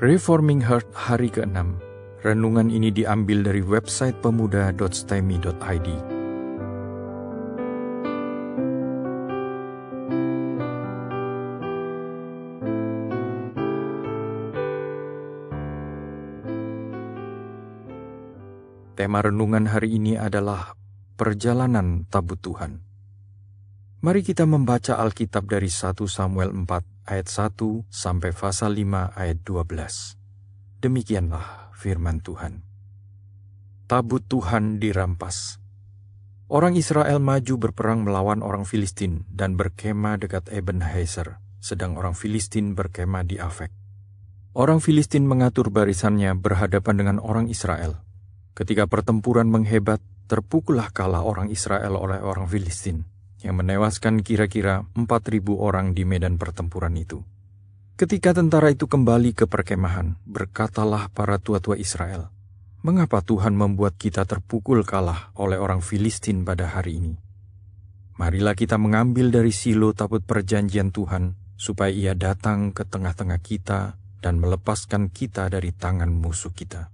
Reforming Heart hari ke-6. Renungan ini diambil dari website pemuda.stemi.id. Tema renungan hari ini adalah Perjalanan Tabut Tuhan. Mari kita membaca Alkitab dari 1 Samuel 4 ayat 1 sampai pasal 5 ayat 12. Demikianlah firman Tuhan. Tabut Tuhan dirampas. Orang Israel maju berperang melawan orang Filistin dan berkemah dekat Ebenezer, sedang orang Filistin berkemah di Afek. Orang Filistin mengatur barisannya berhadapan dengan orang Israel. Ketika pertempuran menghebat, terpukullah kalah orang Israel oleh orang Filistin, yang menewaskan kira-kira 4.000 orang di medan pertempuran itu. Ketika tentara itu kembali ke perkemahan, berkatalah para tua-tua Israel, "Mengapa Tuhan membuat kita terpukul kalah oleh orang Filistin pada hari ini? Marilah kita mengambil dari Silo tabut perjanjian Tuhan, supaya ia datang ke tengah-tengah kita dan melepaskan kita dari tangan musuh kita."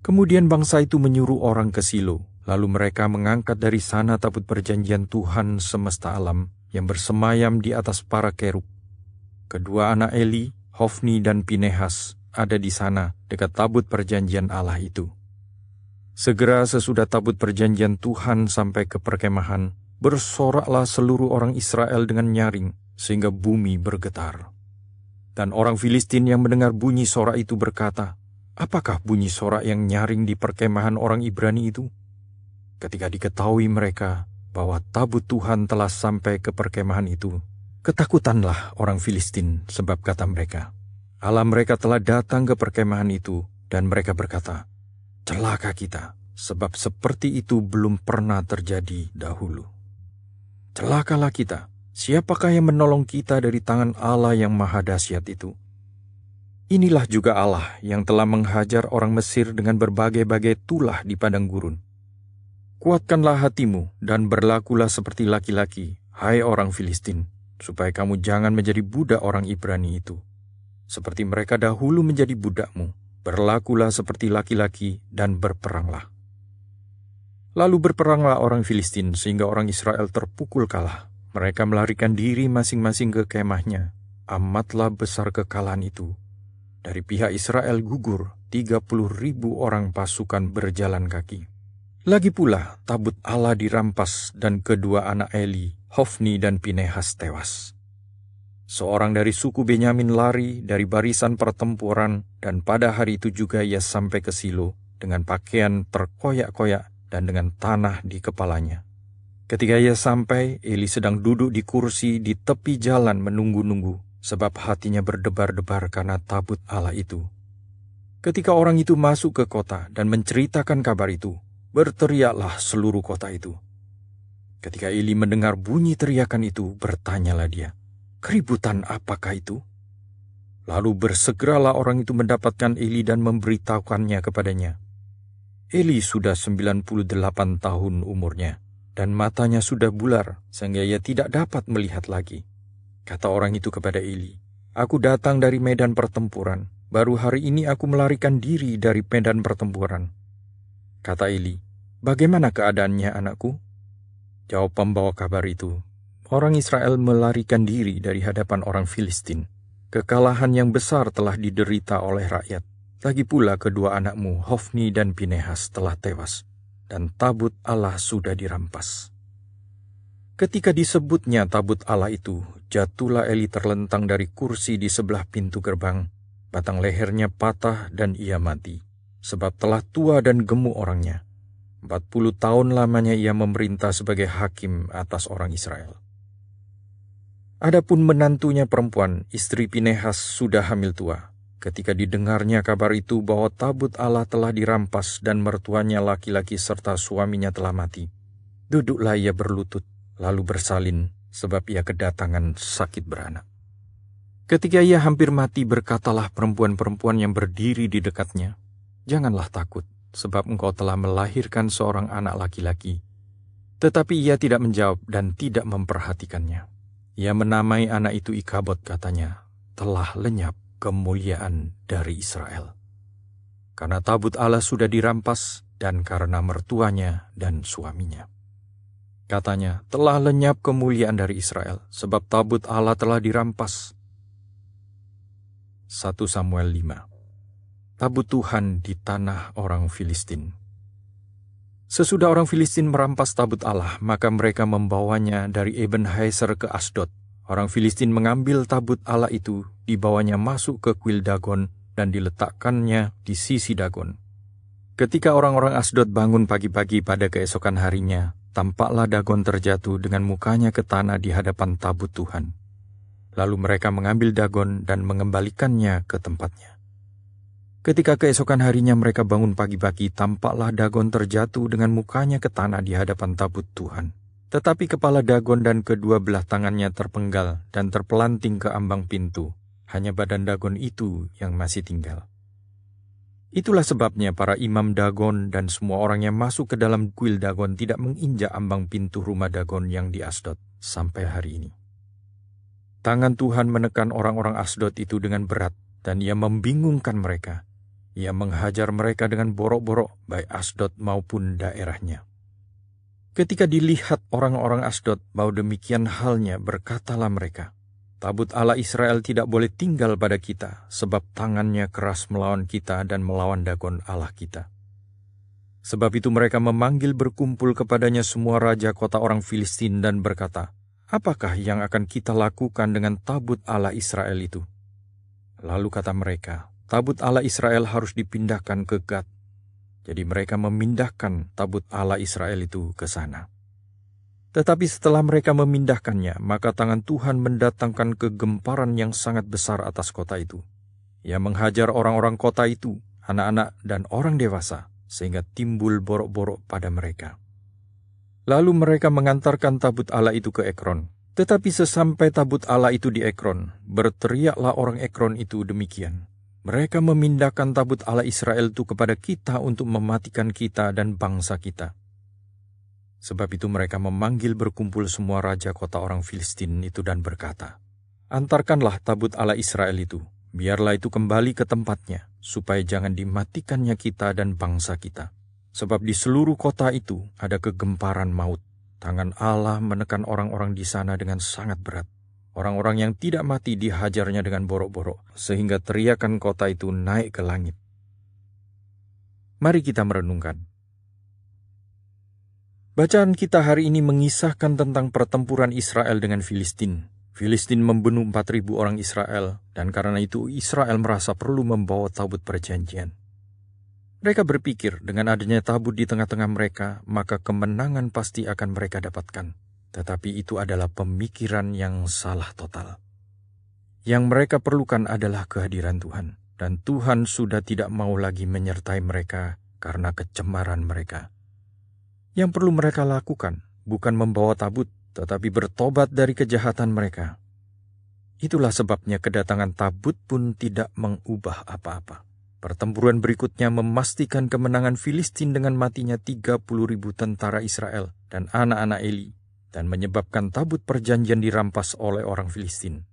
Kemudian bangsa itu menyuruh orang ke Silo, lalu mereka mengangkat dari sana tabut perjanjian Tuhan semesta alam yang bersemayam di atas para kerub. Kedua anak Eli, Hofni dan Pinehas, ada di sana dekat tabut perjanjian Allah itu. Segera sesudah tabut perjanjian Tuhan sampai ke perkemahan, bersoraklah seluruh orang Israel dengan nyaring, sehingga bumi bergetar. Dan orang Filistin yang mendengar bunyi sorak itu berkata, "Apakah bunyi sorak yang nyaring di perkemahan orang Ibrani itu?" Ketika diketahui mereka bahwa tabut Tuhan telah sampai ke perkemahan itu, ketakutanlah orang Filistin, sebab kata mereka, Allah mereka telah datang ke perkemahan itu, dan mereka berkata, "Celaka kita, sebab seperti itu belum pernah terjadi dahulu. Celakalah kita, siapakah yang menolong kita dari tangan Allah yang maha dahsyat itu? Inilah juga Allah yang telah menghajar orang Mesir dengan berbagai-bagai tulah di padang gurun. Kuatkanlah hatimu dan berlakulah seperti laki-laki, hai orang Filistin, supaya kamu jangan menjadi budak orang Ibrani itu. Seperti mereka dahulu menjadi budakmu, berlakulah seperti laki-laki dan berperanglah." Lalu berperanglah orang Filistin sehingga orang Israel terpukul kalah. Mereka melarikan diri masing-masing ke kemahnya. Amatlah besar kekalahan itu. Dari pihak Israel gugur 30.000 orang pasukan berjalan kaki. Lagi pula tabut Allah dirampas dan kedua anak Eli, Hofni dan Pinehas tewas. Seorang dari suku Benyamin lari dari barisan pertempuran dan pada hari itu juga ia sampai ke Silo dengan pakaian terkoyak-koyak dan dengan tanah di kepalanya. Ketika ia sampai, Eli sedang duduk di kursi di tepi jalan menunggu-nunggu, sebab hatinya berdebar-debar karena tabut Allah itu. Ketika orang itu masuk ke kota dan menceritakan kabar itu, berteriaklah seluruh kota itu. Ketika Eli mendengar bunyi teriakan itu, bertanyalah dia, "Keributan apakah itu?" Lalu bersegeralah orang itu mendapatkan Eli dan memberitahukannya kepadanya. Eli sudah 98 tahun umurnya, dan matanya sudah bular, sehingga ia tidak dapat melihat lagi. Kata orang itu kepada Eli, "Aku datang dari medan pertempuran. Baru hari ini aku melarikan diri dari medan pertempuran." Kata Eli, "Bagaimana keadaannya anakku?" Jawab pembawa kabar itu, "Orang Israel melarikan diri dari hadapan orang Filistin. Kekalahan yang besar telah diderita oleh rakyat. Lagi pula kedua anakmu, Hofni dan Pinehas, telah tewas, dan tabut Allah sudah dirampas." Ketika disebutnya tabut Allah itu, jatuhlah Eli terlentang dari kursi di sebelah pintu gerbang. Batang lehernya patah dan ia mati, sebab telah tua dan gemuk orangnya. 40 tahun lamanya ia memerintah sebagai hakim atas orang Israel. Adapun menantunya perempuan, istri Pinehas, sudah hamil tua. Ketika didengarnya kabar itu bahwa tabut Allah telah dirampas dan mertuanya laki-laki serta suaminya telah mati, duduklah ia berlutut, lalu bersalin, sebab ia kedatangan sakit beranak. Ketika ia hampir mati, berkatalah perempuan-perempuan yang berdiri di dekatnya, "Janganlah takut, sebab engkau telah melahirkan seorang anak laki-laki." Tetapi ia tidak menjawab dan tidak memperhatikannya. Ia menamai anak itu Ikabod, katanya, "Telah lenyap." kemuliaan dari Israel. Karena tabut Allah sudah dirampas dan karena mertuanya dan suaminya. Katanya, telah lenyap kemuliaan dari Israel, sebab tabut Allah telah dirampas. 1 Samuel 5. Tabut Tuhan di tanah orang Filistin. Sesudah orang Filistin merampas tabut Allah, maka mereka membawanya dari Ebenhaser ke Asdod. Orang Filistin mengambil tabut Allah itu, dibawanya masuk ke kuil Dagon, dan diletakkannya di sisi Dagon. Ketika orang-orang Asdod bangun pagi-pagi pada keesokan harinya, tampaklah Dagon terjatuh dengan mukanya ke tanah di hadapan tabut Tuhan. Lalu mereka mengambil Dagon dan mengembalikannya ke tempatnya. Ketika keesokan harinya mereka bangun pagi-pagi, tampaklah Dagon terjatuh dengan mukanya ke tanah di hadapan tabut Tuhan. Tetapi kepala Dagon dan kedua belah tangannya terpenggal dan terpelanting ke ambang pintu. Hanya badan Dagon itu yang masih tinggal. Itulah sebabnya para imam Dagon dan semua orang yang masuk ke dalam kuil Dagon tidak menginjak ambang pintu rumah Dagon yang di Asdod sampai hari ini. Tangan Tuhan menekan orang-orang Asdod itu dengan berat, dan ia membingungkan mereka. Ia menghajar mereka dengan borok-borok, baik Asdod maupun daerahnya. Ketika dilihat orang-orang Asdod bahwa demikian halnya, berkatalah mereka, tabut Allah Israel tidak boleh tinggal pada kita, sebab tangannya keras melawan kita dan melawan Dagon Allah kita. Sebab itu mereka memanggil berkumpul kepadanya semua raja kota orang Filistin dan berkata, apakah yang akan kita lakukan dengan tabut Allah Israel itu? Lalu kata mereka, tabut Allah Israel harus dipindahkan ke Gad. Jadi mereka memindahkan tabut Allah Israel itu ke sana. Tetapi setelah mereka memindahkannya, maka tangan Tuhan mendatangkan kegemparan yang sangat besar atas kota itu. Ia menghajar orang-orang kota itu, anak-anak dan orang dewasa, sehingga timbul borok-borok pada mereka. Lalu mereka mengantarkan tabut Allah itu ke Ekron. Tetapi sesampai tabut Allah itu di Ekron, berteriaklah orang Ekron itu demikian. Mereka memindahkan tabut Allah Israel itu kepada kita untuk mematikan kita dan bangsa kita. Sebab itu mereka memanggil berkumpul semua raja kota orang Filistin itu dan berkata, antarkanlah tabut Allah Israel itu, biarlah itu kembali ke tempatnya, supaya jangan dimatikannya kita dan bangsa kita. Sebab di seluruh kota itu ada kegemparan maut. Tangan Allah menekan orang-orang di sana dengan sangat berat. Orang-orang yang tidak mati dihajarnya dengan borok-borok, sehingga teriakan kota itu naik ke langit. Mari kita merenungkan. Bacaan kita hari ini mengisahkan tentang pertempuran Israel dengan Filistin. Filistin membunuh 4.000 orang Israel, dan karena itu Israel merasa perlu membawa tabut perjanjian. Mereka berpikir dengan adanya tabut di tengah-tengah mereka, maka kemenangan pasti akan mereka dapatkan. Tetapi itu adalah pemikiran yang salah total. Yang mereka perlukan adalah kehadiran Tuhan, dan Tuhan sudah tidak mau lagi menyertai mereka karena kecemaran mereka. Yang perlu mereka lakukan bukan membawa tabut, tetapi bertobat dari kejahatan mereka. Itulah sebabnya kedatangan tabut pun tidak mengubah apa-apa. Pertempuran berikutnya memastikan kemenangan Filistin dengan matinya 30.000 tentara Israel dan anak-anak Eli, dan menyebabkan tabut perjanjian dirampas oleh orang Filistin.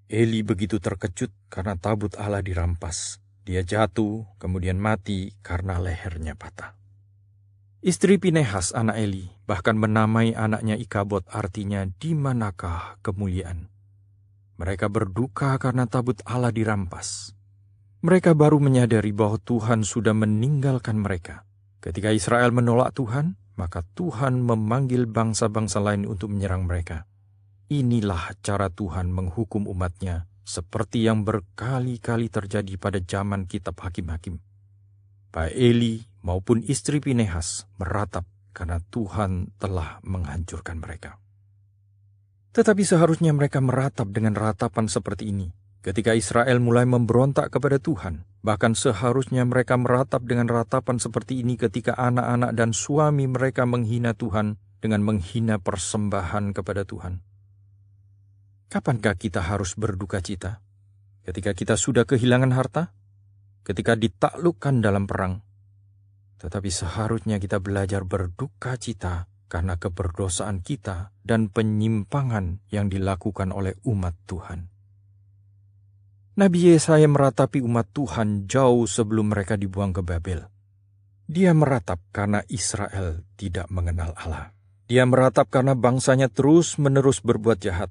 Eli begitu terkejut karena tabut Allah dirampas. Dia jatuh, kemudian mati karena lehernya patah. Istri Pinehas, anak Eli, bahkan menamai anaknya Ikabod, artinya di manakah kemuliaan. Mereka berduka karena tabut Allah dirampas. Mereka baru menyadari bahwa Tuhan sudah meninggalkan mereka. Ketika Israel menolak Tuhan, maka Tuhan memanggil bangsa-bangsa lain untuk menyerang mereka. Inilah cara Tuhan menghukum umatnya, seperti yang berkali-kali terjadi pada zaman kitab Hakim-Hakim. Baik Eli maupun istri Pinehas meratap karena Tuhan telah menghancurkan mereka. Tetapi seharusnya mereka meratap dengan ratapan seperti ini. Ketika Israel mulai memberontak kepada Tuhan, bahkan seharusnya mereka meratap dengan ratapan seperti ini ketika anak-anak dan suami mereka menghina Tuhan dengan menghina persembahan kepada Tuhan. Kapankah kita harus berduka cita? Ketika kita sudah kehilangan harta? Ketika ditaklukkan dalam perang? Tetapi seharusnya kita belajar berduka cita karena keberdosaan kita dan penyimpangan yang dilakukan oleh umat Tuhan. Nabi Yesaya meratapi umat Tuhan jauh sebelum mereka dibuang ke Babel. Dia meratap karena Israel tidak mengenal Allah. Dia meratap karena bangsanya terus-menerus berbuat jahat.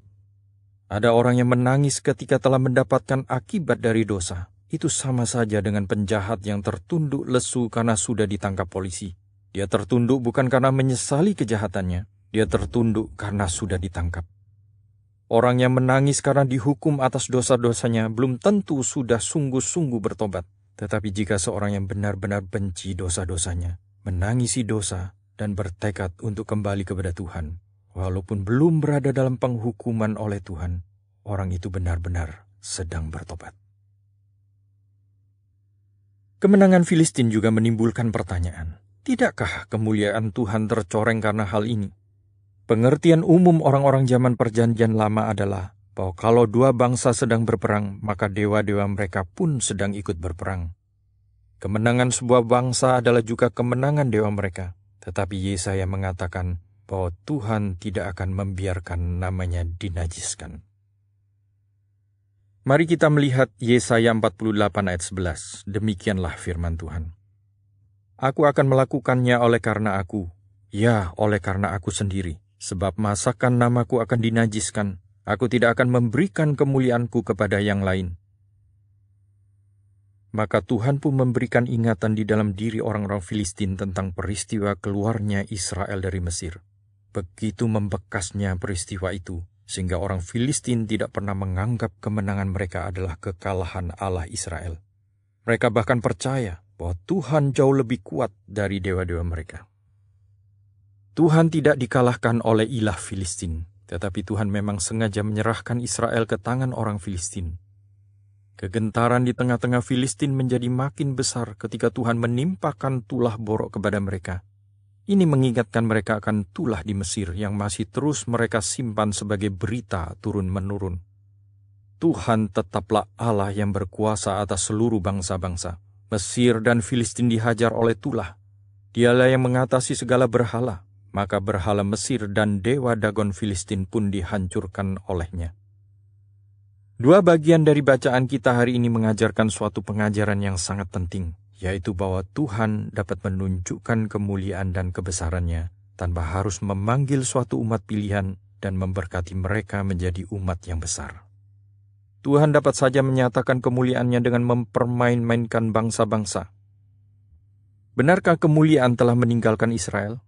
Ada orang yang menangis ketika telah mendapatkan akibat dari dosa. Itu sama saja dengan penjahat yang tertunduk lesu karena sudah ditangkap polisi. Dia tertunduk bukan karena menyesali kejahatannya. Dia tertunduk karena sudah ditangkap. Orang yang menangis karena dihukum atas dosa-dosanya belum tentu sudah sungguh-sungguh bertobat. Tetapi jika seorang yang benar-benar benci dosa-dosanya, menangisi dosa, dan bertekad untuk kembali kepada Tuhan, walaupun belum berada dalam penghukuman oleh Tuhan, orang itu benar-benar sedang bertobat. Kemenangan Filistin juga menimbulkan pertanyaan, tidakkah kemuliaan Tuhan tercoreng karena hal ini? Pengertian umum orang-orang zaman Perjanjian Lama adalah bahwa kalau dua bangsa sedang berperang, maka dewa-dewa mereka pun sedang ikut berperang. Kemenangan sebuah bangsa adalah juga kemenangan dewa mereka. Tetapi Yesaya mengatakan bahwa Tuhan tidak akan membiarkan namanya dinajiskan. Mari kita melihat Yesaya 48 ayat 11. Demikianlah firman Tuhan. Aku akan melakukannya oleh karena aku, ya oleh karena aku sendiri. Sebab masakan namaku akan dinajiskan, aku tidak akan memberikan kemuliaanku kepada yang lain. Maka Tuhan pun memberikan ingatan di dalam diri orang-orang Filistin tentang peristiwa keluarnya Israel dari Mesir. Begitu membekasnya peristiwa itu, sehingga orang Filistin tidak pernah menganggap kemenangan mereka adalah kekalahan Allah Israel. Mereka bahkan percaya bahwa Tuhan jauh lebih kuat dari dewa-dewa mereka. Tuhan tidak dikalahkan oleh ilah Filistin, tetapi Tuhan memang sengaja menyerahkan Israel ke tangan orang Filistin. Kegentaran di tengah-tengah Filistin menjadi makin besar ketika Tuhan menimpakan tulah borok kepada mereka. Ini mengingatkan mereka akan tulah di Mesir yang masih terus mereka simpan sebagai berita turun-menurun. Tuhan tetaplah Allah yang berkuasa atas seluruh bangsa-bangsa. Mesir dan Filistin dihajar oleh tulah. Dialah yang mengatasi segala berhala, maka berhala Mesir dan dewa Dagon Filistin pun dihancurkan olehnya. Dua bagian dari bacaan kita hari ini mengajarkan suatu pengajaran yang sangat penting, yaitu bahwa Tuhan dapat menunjukkan kemuliaan dan kebesarannya tanpa harus memanggil suatu umat pilihan dan memberkati mereka menjadi umat yang besar. Tuhan dapat saja menyatakan kemuliaannya dengan mempermain-mainkan bangsa-bangsa. Benarkah kemuliaan telah meninggalkan Israel?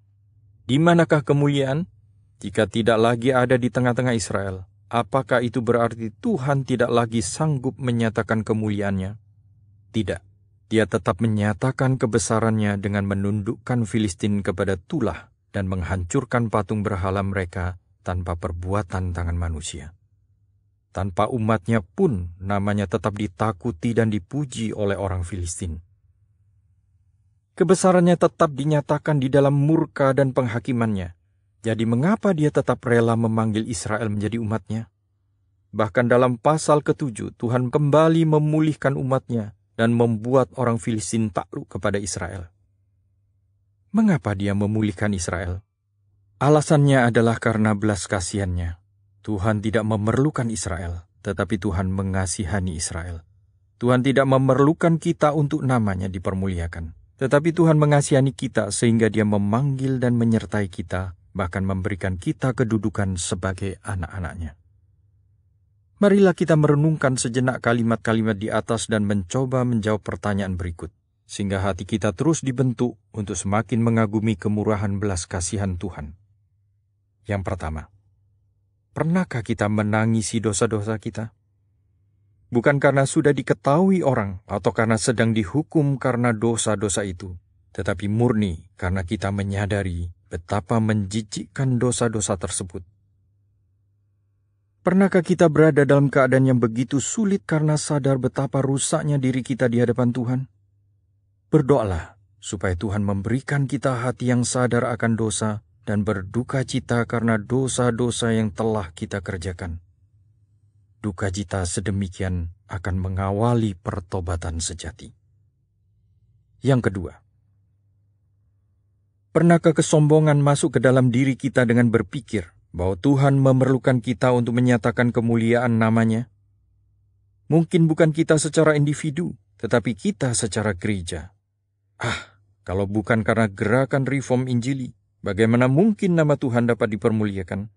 Di manakah kemuliaan? Jika tidak lagi ada di tengah-tengah Israel, apakah itu berarti Tuhan tidak lagi sanggup menyatakan kemuliaannya? Tidak. Dia tetap menyatakan kebesarannya dengan menundukkan Filistin kepada tulah dan menghancurkan patung berhala mereka tanpa perbuatan tangan manusia. Tanpa umatnya pun namanya tetap ditakuti dan dipuji oleh orang Filistin. Kebesarannya tetap dinyatakan di dalam murka dan penghakimannya. Jadi mengapa dia tetap rela memanggil Israel menjadi umatnya? Bahkan dalam pasal ke-7, Tuhan kembali memulihkan umatnya dan membuat orang Filistin takluk kepada Israel. Mengapa dia memulihkan Israel? Alasannya adalah karena belas kasihannya. Tuhan tidak memerlukan Israel, tetapi Tuhan mengasihani Israel. Tuhan tidak memerlukan kita untuk namanya dipermuliakan, tetapi Tuhan mengasihani kita sehingga dia memanggil dan menyertai kita, bahkan memberikan kita kedudukan sebagai anak-anaknya. Marilah kita merenungkan sejenak kalimat-kalimat di atas dan mencoba menjawab pertanyaan berikut, sehingga hati kita terus dibentuk untuk semakin mengagumi kemurahan belas kasihan Tuhan. Yang pertama, pernahkah kita menangisi dosa-dosa kita? Bukan karena sudah diketahui orang atau karena sedang dihukum karena dosa-dosa itu, tetapi murni karena kita menyadari betapa menjijikkan dosa-dosa tersebut. Pernahkah kita berada dalam keadaan yang begitu sulit karena sadar betapa rusaknya diri kita di hadapan Tuhan? Berdoalah supaya Tuhan memberikan kita hati yang sadar akan dosa dan berduka cita karena dosa-dosa yang telah kita kerjakan. Duka cita sedemikian akan mengawali pertobatan sejati. Yang kedua, pernahkah kesombongan masuk ke dalam diri kita dengan berpikir bahwa Tuhan memerlukan kita untuk menyatakan kemuliaan namanya? Mungkin bukan kita secara individu, tetapi kita secara gereja. Kalau bukan karena gerakan reform Injili, bagaimana mungkin nama Tuhan dapat dipermuliakan?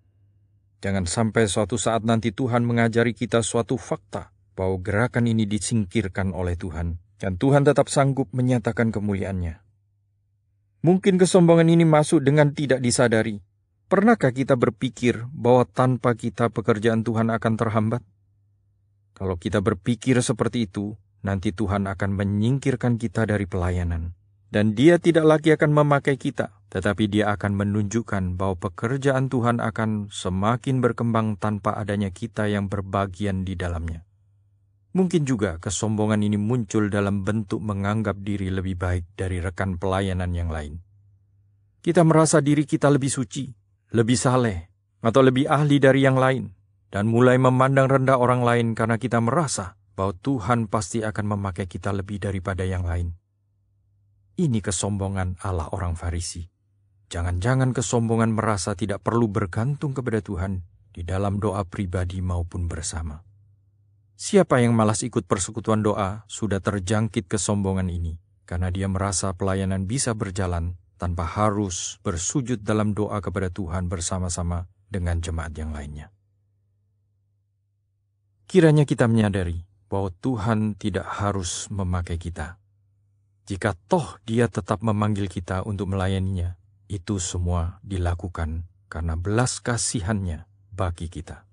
Jangan sampai suatu saat nanti Tuhan mengajari kita suatu fakta bahwa gerakan ini disingkirkan oleh Tuhan, dan Tuhan tetap sanggup menyatakan kemuliaannya. Mungkin kesombongan ini masuk dengan tidak disadari. Pernahkah kita berpikir bahwa tanpa kita pekerjaan Tuhan akan terhambat? Kalau kita berpikir seperti itu, nanti Tuhan akan menyingkirkan kita dari pelayanan. Dan Dia tidak lagi akan memakai kita, tetapi Dia akan menunjukkan bahwa pekerjaan Tuhan akan semakin berkembang tanpa adanya kita yang berbagian di dalamnya. Mungkin juga kesombongan ini muncul dalam bentuk menganggap diri lebih baik dari rekan pelayanan yang lain. Kita merasa diri kita lebih suci, lebih saleh, atau lebih ahli dari yang lain, dan mulai memandang rendah orang lain karena kita merasa bahwa Tuhan pasti akan memakai kita lebih daripada yang lain. Ini kesombongan ala orang Farisi. Jangan-jangan kesombongan merasa tidak perlu bergantung kepada Tuhan di dalam doa pribadi maupun bersama. Siapa yang malas ikut persekutuan doa sudah terjangkit kesombongan ini, karena dia merasa pelayanan bisa berjalan tanpa harus bersujud dalam doa kepada Tuhan bersama-sama dengan jemaat yang lainnya. Kiranya kita menyadari bahwa Tuhan tidak harus memakai kita. Jika toh Dia tetap memanggil kita untuk melayaninya, itu semua dilakukan karena belas kasihan-Nya bagi kita.